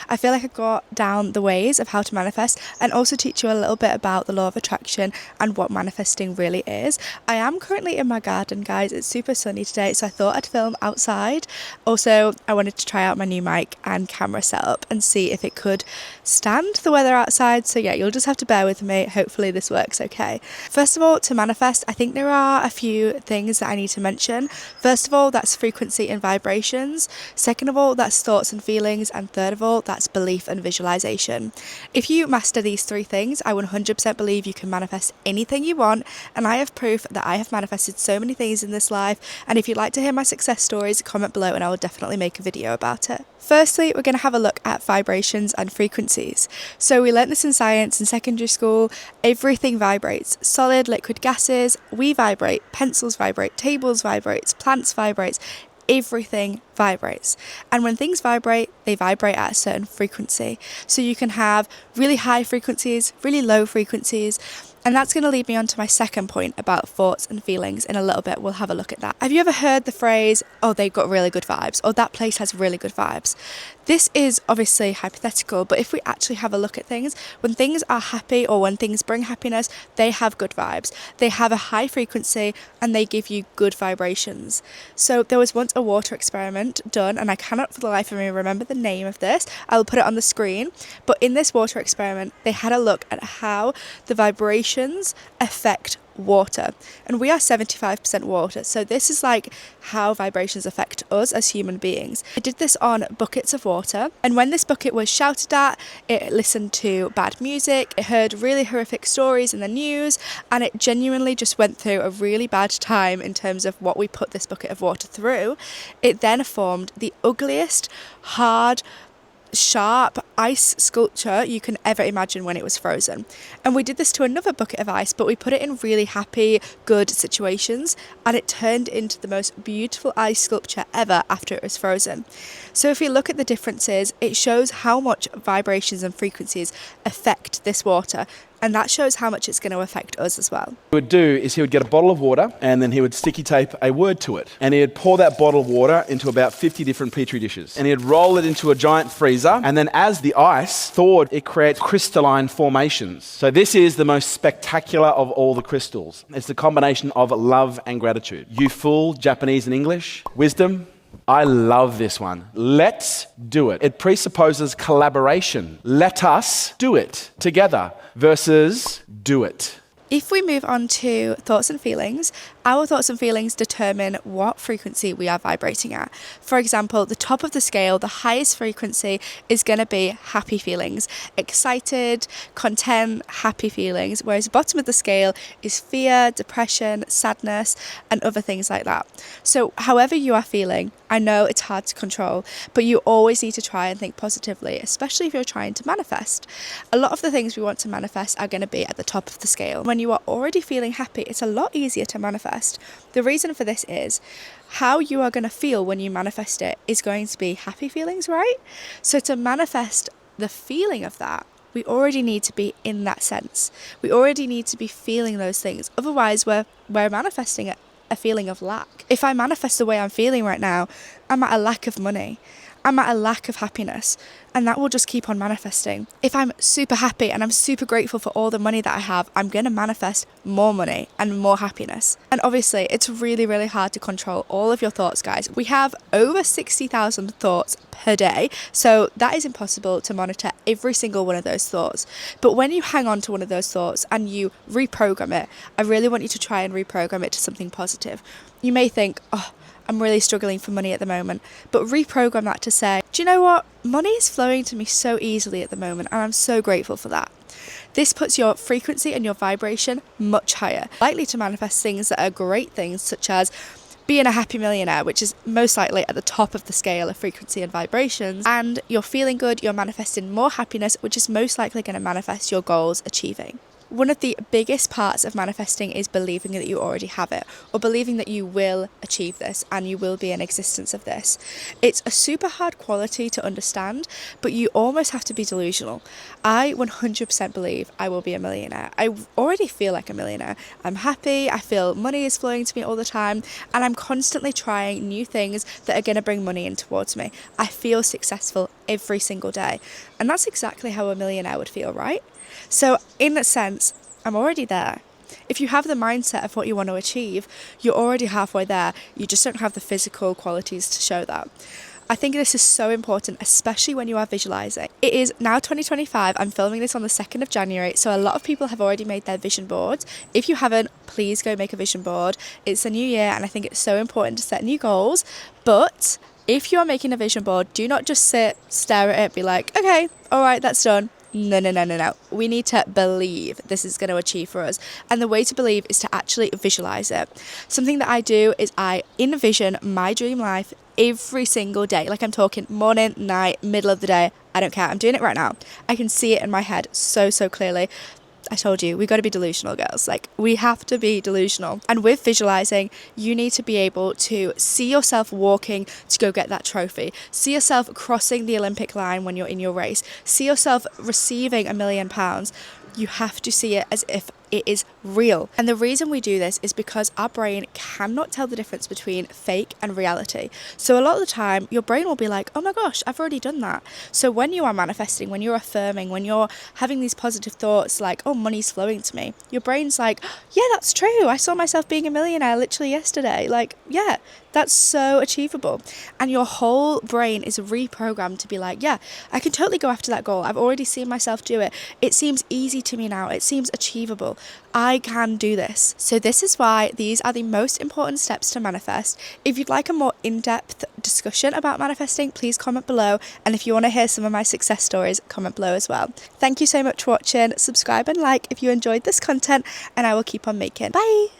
I feel like I got down the ways of how to manifest and also teach you a little bit about the law of attraction and what manifesting really is. I am currently in my garden, guys. It's super sunny today, so I thought I'd film outside. Also, I wanted to try out my new mic and camera setup and see if it could stand the weather outside. So yeah, you'll just have to bear with me. Hopefully this works okay. First of all, to manifest, I think there are a few things that I need to mention. First of all, that's frequency and vibrations. Second of all, that's thoughts and feelings. And third of all, that's belief and visualization. If you master these three things, I 100% believe you can manifest anything you want. And I have proof that I have manifested so many things in this life. And if you'd like to hear my success stories, comment below and I will definitely make a video about it. Firstly, we're going to have a look at vibrations and frequencies. So we learnt this in science in secondary school. Everything vibrates. Solid, liquid, gases, we vibrate. Pencils vibrate. Tables vibrate. Plants vibrate. Everything vibrates. And when things vibrate, they vibrate at a certain frequency. So you can have really high frequencies, really low frequencies. And that's going to lead me on to my second point about thoughts and feelings. In a little bit, we'll have a look at that. Have you ever heard the phrase, oh, they've got really good vibes, or that place has really good vibes? This is obviously hypothetical, but if we actually have a look at things, when things are happy or when things bring happiness, they have good vibes. They have a high frequency and they give you good vibrations. So there was once a water experiment done, and I cannot for the life of me remember the name of this. I'll put it on the screen. But in this water experiment, they had a look at how the vibrations affect water, and we are 75% water, so this is like how vibrations affect us as human beings. I did this on buckets of water, and when this bucket was shouted at, it listened to bad music, it heard really horrific stories in the news, and it genuinely just went through a really bad time in terms of what we put this bucket of water through. It then formed the ugliest, hard, sharp ice sculpture you can ever imagine when it was frozen. And we did this to another bucket of ice, but we put it in really happy, good situations, and it turned into the most beautiful ice sculpture ever after it was frozen. So if you look at the differences, it shows how much vibrations and frequencies affect this water, and that shows how much it's going to affect us as well. What he would do is he would get a bottle of water and then he would sticky tape a word to it. And he'd pour that bottle of water into about 50 different petri dishes. And he'd roll it into a giant freezer. And then as the ice thawed, it creates crystalline formations. So this is the most spectacular of all the crystals. It's the combination of love and gratitude. You fool, Japanese and English, wisdom. I love this one. Let's do it. It presupposes collaboration. Let us do it together versus do it. If we move on to thoughts and feelings, our thoughts and feelings determine what frequency we are vibrating at. For example, the top of the scale, the highest frequency is going to be happy feelings, excited, content, happy feelings, whereas the bottom of the scale is fear, depression, sadness, and other things like that. So however you are feeling, I know it's hard to control, but you always need to try and think positively, especially if you're trying to manifest. A lot of the things we want to manifest are going to be at the top of the scale. When you are already feeling happy, it's a lot easier to manifest. The reason for this is how you are going to feel when you manifest it is going to be happy feelings, right? So to manifest the feeling of that, we already need to be in that sense. We already need to be feeling those things. Otherwise, we're manifesting a feeling of lack. If I manifest the way I'm feeling right now, I'm at a lack of money. I'm at a lack of happiness, and that will just keep on manifesting. If I'm super happy and I'm super grateful for all the money that I have, I'm going to manifest more money and more happiness. And obviously, it's really, really hard to control all of your thoughts, guys. We have over 60,000 thoughts per day, so that is impossible to monitor every single one of those thoughts. But when you hang on to one of those thoughts and you reprogram it, I really want you to try and reprogram it to something positive. You may think, oh, I'm really struggling for money at the moment, but reprogram that to say, do you know what? Money is flowing to me so easily at the moment, and I'm so grateful for that. This puts your frequency and your vibration much higher, likely to manifest things that are great things, such as being a happy millionaire, which is most likely at the top of the scale of frequency and vibrations, and you're feeling good, you're manifesting more happiness, which is most likely going to manifest your goals achieving. One of the biggest parts of manifesting is believing that you already have it, or believing that you will achieve this and you will be in existence of this. It's a super hard quality to understand, but you almost have to be delusional. I 100% believe I will be a millionaire. I already feel like a millionaire. I'm happy, I feel money is flowing to me all the time, and I'm constantly trying new things that are going to bring money in towards me. I feel successful every single day. And that's exactly how a millionaire would feel, right? So in that sense, I'm already there. If you have the mindset of what you want to achieve, you're already halfway there. You just don't have the physical qualities to show that. I think this is so important, especially when you are visualizing. It is now 2025. I'm filming this on the 2nd of January, so a lot of people have already made their vision boards. If you haven't, please go make a vision board. It's a new year, and I think it's so important to set new goals. But if you are making a vision board, do not just sit, stare at it, be like, okay, all right, that's done. No. We need to believe this is going to achieve for us. And the way to believe is to actually visualize it. Something that I do is I envision my dream life every single day. Like I'm talking morning, night, middle of the day. I don't care. I'm doing it right now. I can see it in my head so clearly. I told you, we got to be delusional, girls. Like, we have to be delusional. And with visualizing, you need to be able to see yourself walking to go get that trophy. See yourself crossing the Olympic line when you're in your race. See yourself receiving £1 million. You have to see it as if it is real. And the reason we do this is because our brain cannot tell the difference between fake and reality. So a lot of the time, your brain will be like, oh my gosh, I've already done that. So when you are manifesting, when you're affirming, when you're having these positive thoughts like, oh, money's flowing to me, your brain's like, yeah, that's true. I saw myself being a millionaire literally yesterday. Like, yeah, that's so achievable. And your whole brain is reprogrammed to be like, yeah, I can totally go after that goal. I've already seen myself do it. It seems easy to me now. It seems achievable. I can do this. So this is why these are the most important steps to manifest. If you'd like a more in-depth discussion about manifesting, please comment below. And if you want to hear some of my success stories, comment below as well. Thank you so much for watching. Subscribe and like if you enjoyed this content, and I will keep on making. Bye!